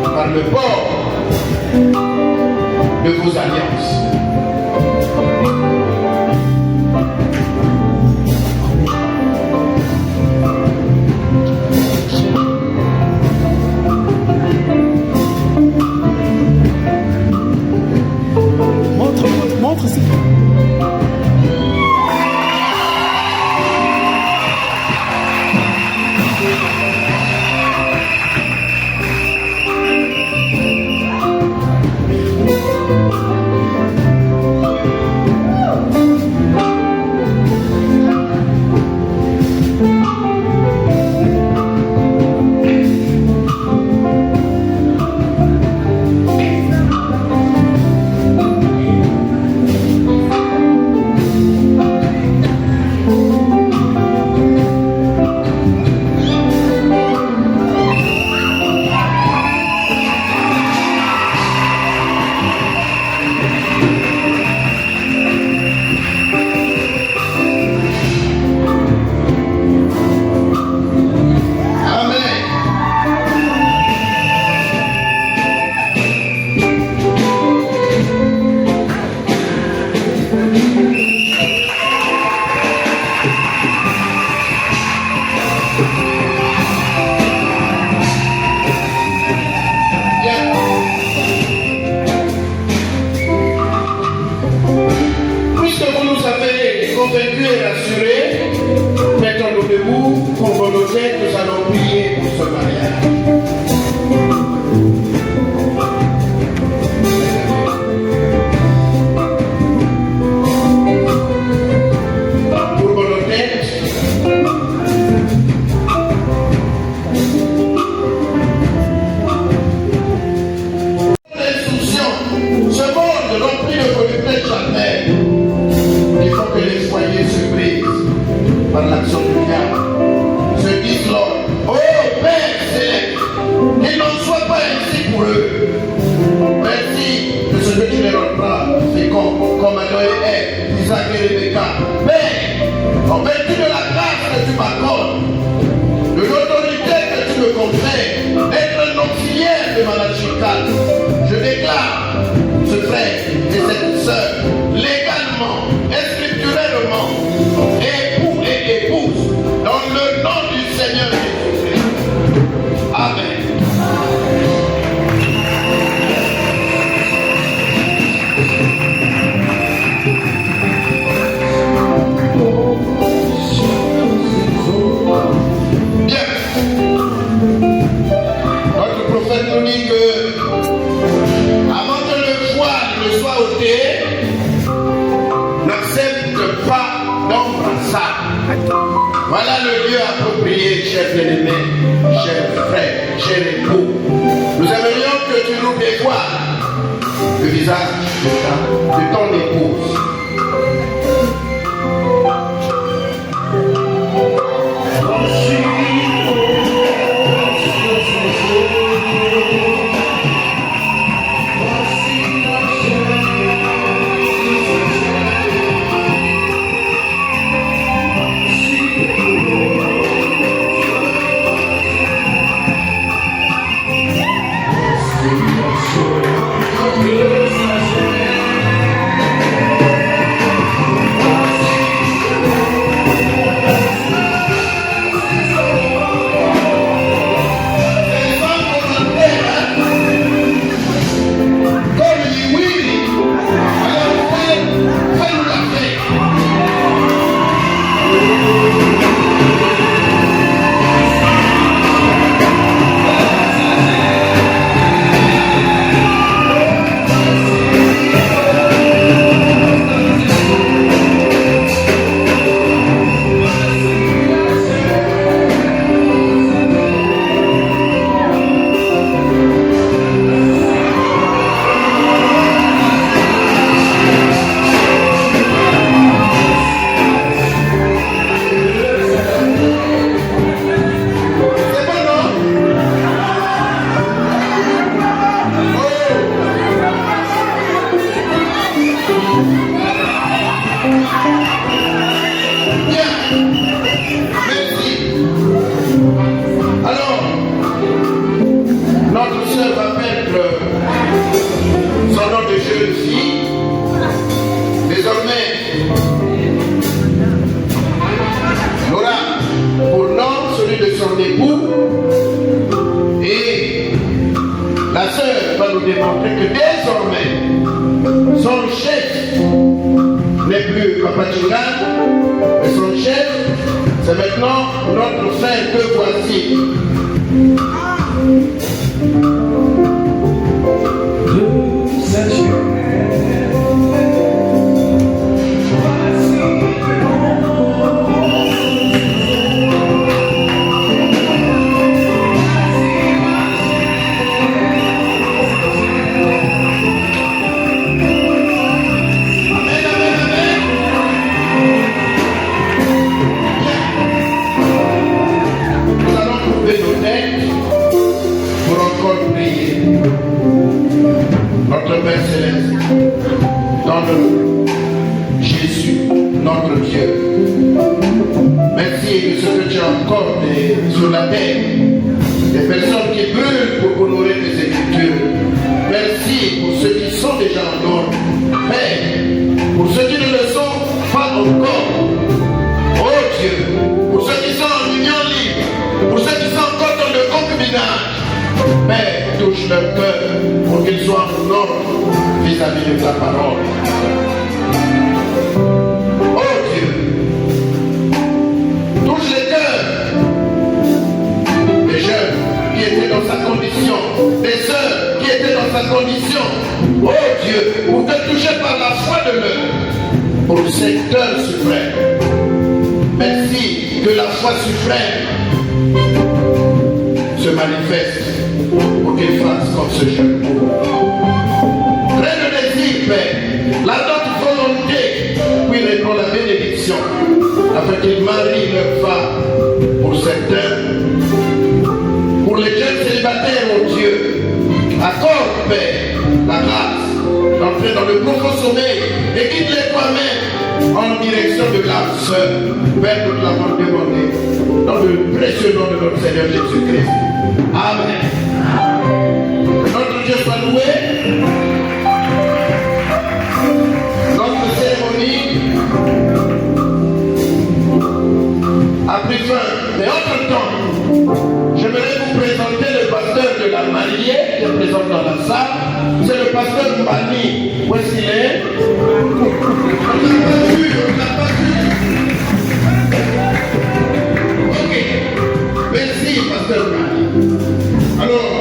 par le port de vos alliances. Montre, s'il convaincus et rassurés, mettons-nous debout pour nos têtes, nous allons prier pour ce mariage. Par l'action du diable, se disent Lord, oh Père céleste, qu'il n'en soit pas ainsi pour eux. Merci de ce que tu leur rendras, c'est comme Noé, Isaac et Rebecca. Père, en vertu de la grâce que tu m'accordes, de l'autorité que tu me confères, d'être un auxiliaire de ma nature, je déclare ce frère et cette sœur légalement et scripturalement époux et épouse dans le nom du Seigneur Jésus-Christ. Amen. Bien. Notre prophète nous dit que avant que le voile ne soit ôté, n'accepte pas d'embrassade. Voilà le lieu approprié, chers bien-aimés, chers frères, chers époux. Nous aimerions que tu nous dévoiles le visage de ton épouse. Yes. chef n'est plus Papa Tchingan, mais son chef, c'est maintenant notre frère que voici. Notre Père Céleste, donne Jésus, notre Dieu. Merci de ce que tu as accordé sur la terre, des personnes qui brûlent pour honorer tes Écritures. Merci pour ceux qui sont déjà en ordre. Père, pour ceux qui ne le sont pas encore. Oh Dieu, pour ceux qui sont en union libre, pour ceux qui sont encore dans le concubinage. Père, touche leur cœur pour qu'ils soient en ordre vis-à-vis de ta parole. Oh Dieu, touche les cœurs des jeunes qui étaient dans sa condition, des sœurs qui étaient dans sa condition. Oh Dieu, pour te toucher par la foi de l'œuvre, pour le secteur suprême. Merci que la foi suprême se manifeste pour qu'il fasse comme ce jeune homme. Crée le désir, Père, la notre volonté, puis répond la bénédiction, afin qu'ils marient leur femme pour certains, pour les jeunes célibataires, oh Dieu. Accorde, Père, la grâce d'entrer dans le profond sommeil et guide-les toi-même en direction de l'âme sœur. Père, nous l'avons demandé dans le précieux nom de notre Seigneur Jésus-Christ. Amen. Que notre Dieu soit loué. Notre cérémonie a pris fin. Mais entre-temps, j'aimerais vous présenter le pasteur de la mariée qui est présent dans la salle. C'est le pasteur Mani. Où est-ce qu'il est? On n'a pas vu, on n'a pas vu. Ok. Merci, pasteur Mani. Alors,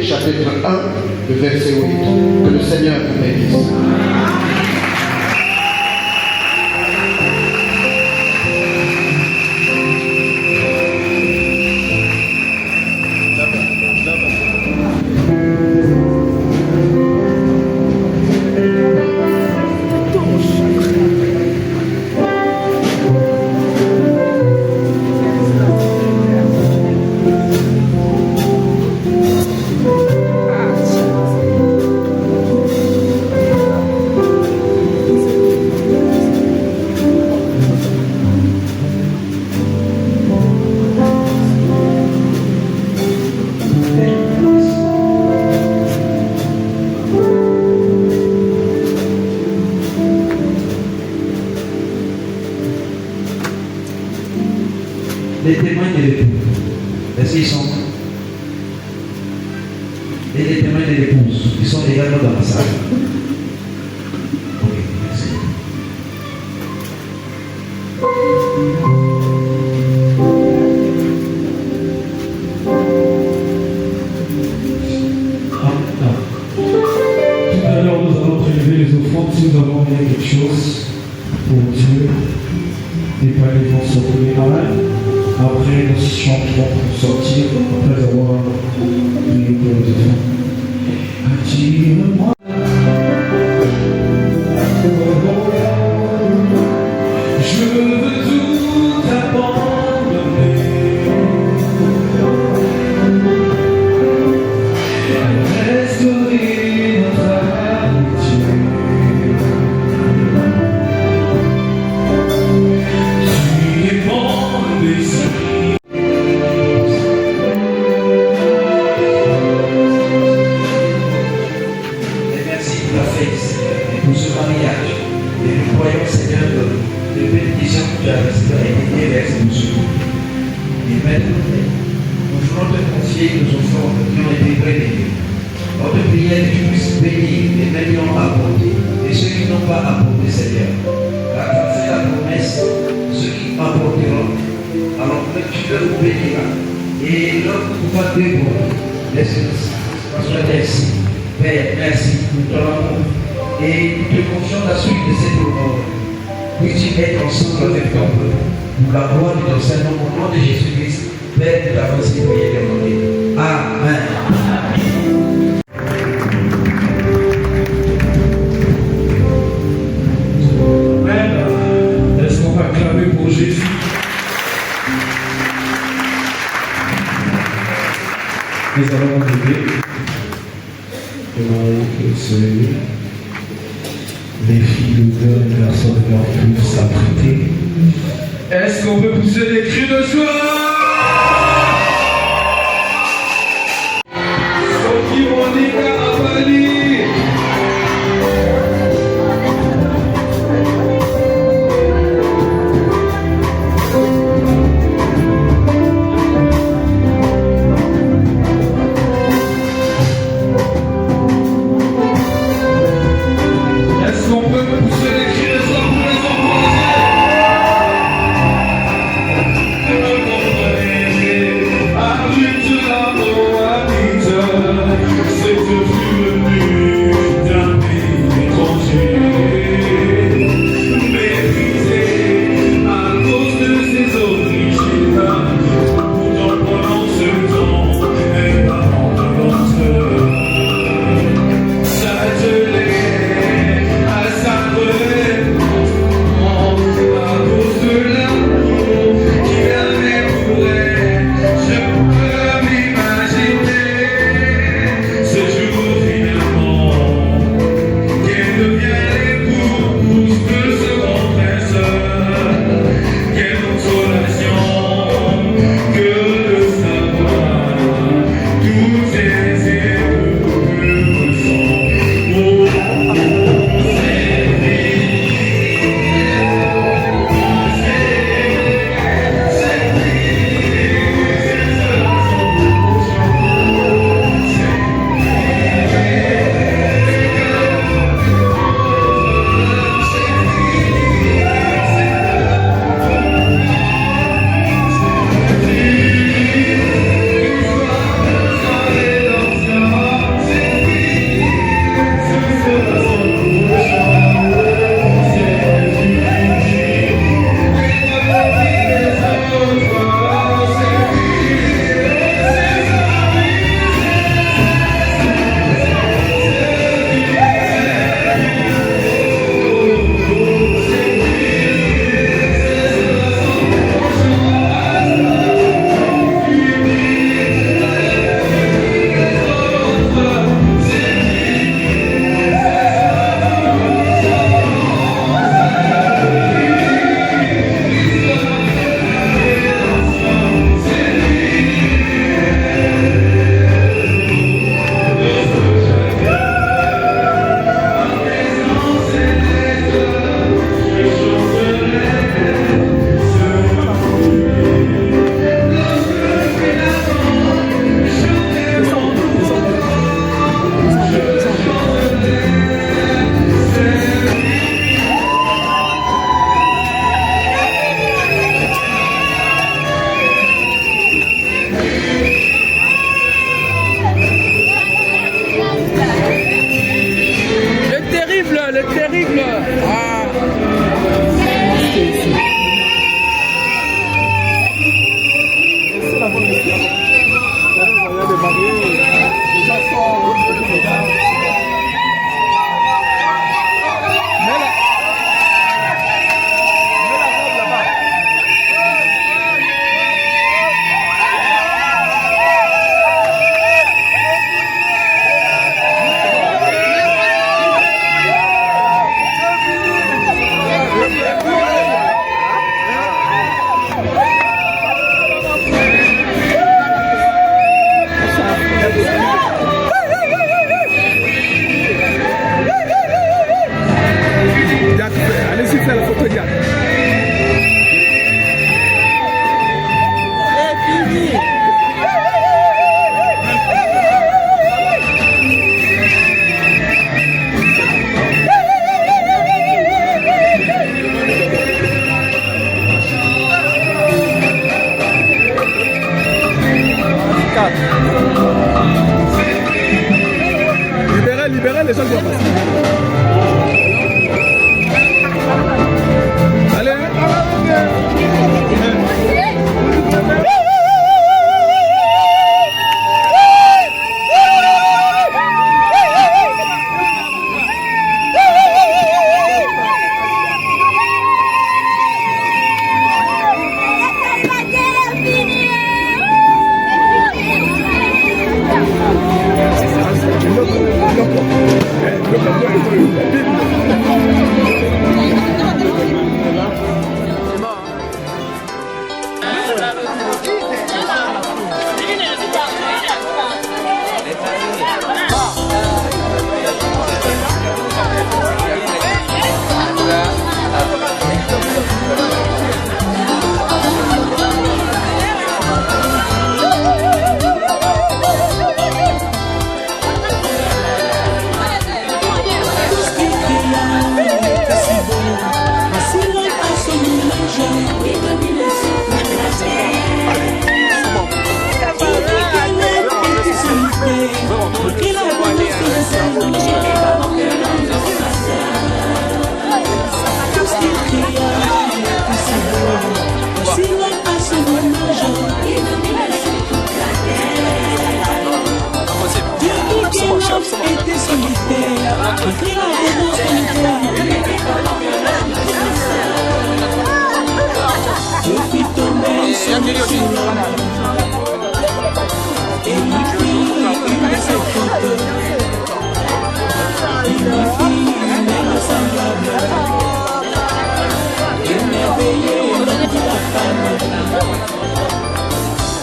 chapitre 1, le verset 8. Que le Seigneur vous bénisse. Les témoins de l'époux, est-ce qu'ils sont? Et les témoins de l'épouse, ils sont également dans la salle. Ok, merci. des palais vont se rouler dans l'air. Après, nous chanterons pour sortir après avoir prié pour les enfants. Attire-moi. Je veux tout abandonner. Restaurer notre amitié. Tu es mon désir. Et merci pour la fête, Seigneur, et pour ce mariage. Et nous croyons, Seigneur, que les bénédictions que tu as été déversées dessus. Et maintenant, nous voulons te confier nos enfants qui ont été prévenus. Notre prière que tu puisses bénir les mêmes qui ont apporté et ceux qui n'ont pas apporté, Seigneur. Car tu as fait la promesse, ceux qui apporteront, alors que tu leur béniras. Et leur pouvoir débrouiller. Laisse-nous soit ainsi. Père, merci pour ton amour. Et nous te confions la suite de cette aurore. Puisses-tu être ensemble avec ton peuple. Pour la gloire de ton Saint-Nom, au nom de Jésus-Christ, Père de la voici prière demandée. Amen. Amen. Est-ce qu'on va clamer pour Jésus? Nous allons prier. Demandons que les filles de Dieu, les garçons de leur puissent s'apprêter. Est-ce qu'on peut pousser des cris de joie? Soki Monica Abali. Est-ce qu'on peut pousser des cris de joie pour les enfants?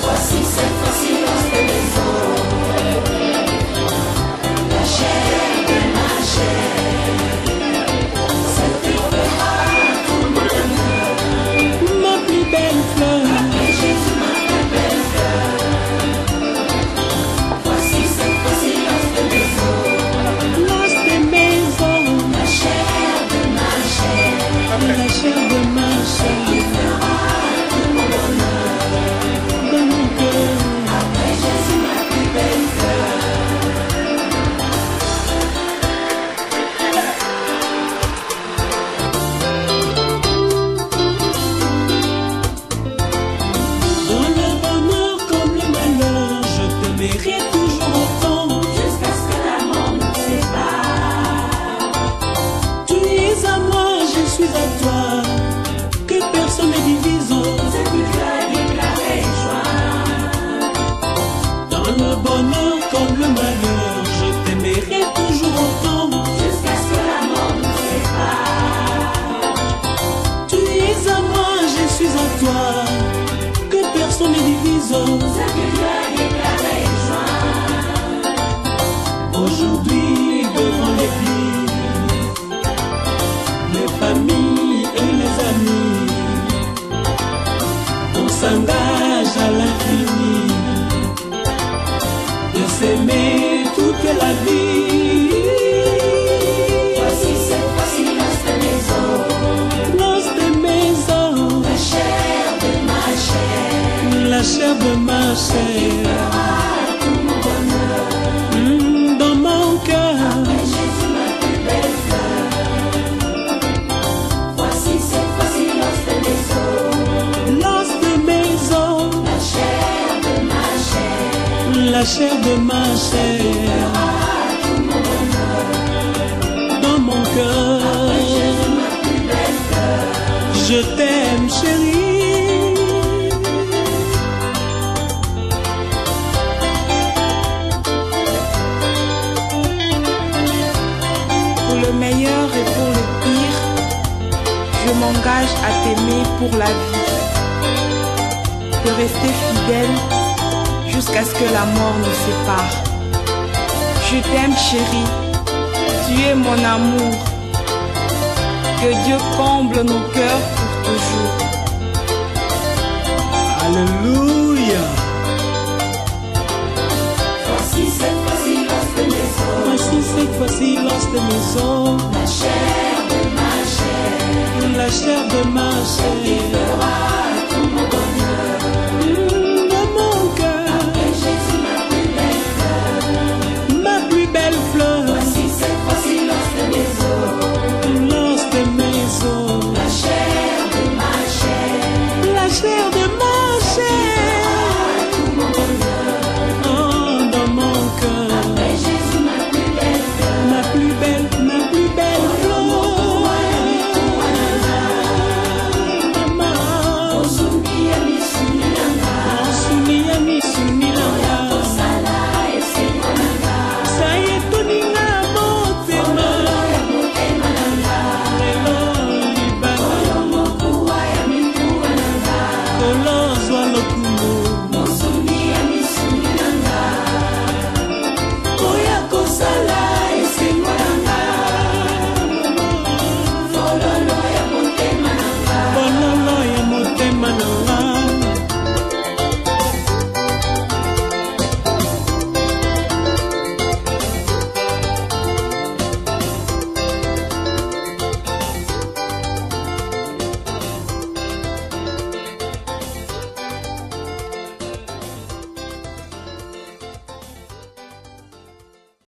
Voici cette fois-ci lorsque les eaux, la chair de ma chair, celle qui fera tout mon bonheur, ma plus belle fleur, après Jésus ma plus belle fleur. Voici cette fois-ci lorsque les eaux, lorsque mes os, la chair de ma chair, la chair de ma chair, qui fera tout mon bonheur, de mon cœur. après Jésus ma plus belle fleur. Dans le bonheur comme le malheur, je t'aimerai toujours autant. Jusqu'à ce que la mort nous sépare. Tu es à moi, je suis à toi, que personne ne divise. C'est que tu as déclaré joie. Dans le bonheur comme le malheur, je t'aimerai toujours autant. Jusqu'à ce que la mort nous sépare. Tu es à moi, je suis à toi, que personne ne divise. C'est que tu as déclaré joie. Aujourd'hui, devant l'église, les familles et les amis, on s'engage à l'infini de s'aimer toute la vie. Voici cette fois-ci lorsque mes os, Lorsque mes os, la chair de ma chair, la chair de ma chair, fera tout mon bonheur. dans mon cœur. Après Jésus ma plus belle fleur. Voici cette fois-ci lorsque mes os, Lorsque mes os, la chair de ma chair, la chair de ma chair, fera tout mon bonheur. dans mon cœur. Après Jésus ma plus belle fleur. Je t'aime, chérie. Pour le meilleur et pour le pire, je m'engage à t'aimer pour la vie, de rester fidèle jusqu'à ce que la mort nous sépare. Je t'aime, chérie, tu es mon amour. Que Dieu comble nos cœurs pour toujours. Alléluia. Voici cette fois-ci lorsque mes os, Voici cette fois-ci lorsque mes os, la chair de ma chair, la chair de ma chair, fera tout mon bonheur. dans mon cœur. Après Jésus ma plus belle fleur. Ma plus belle fleur. Voici cette fois-ci lorsque mes os, Lorsque mes os, la chair de ma chair, la chair de ma chair, tout mon bonheur. oh, dans mon cœur. Après Jésus ma plus belle fleur. Ma plus belle fleur. Maman, Osumi ami sumi nanga, suni ami suni langa, osala esengo nanga, sayetoninga motema, ya motema nanga, lelo libala, mokuwa ya mikuwa nanga, kolo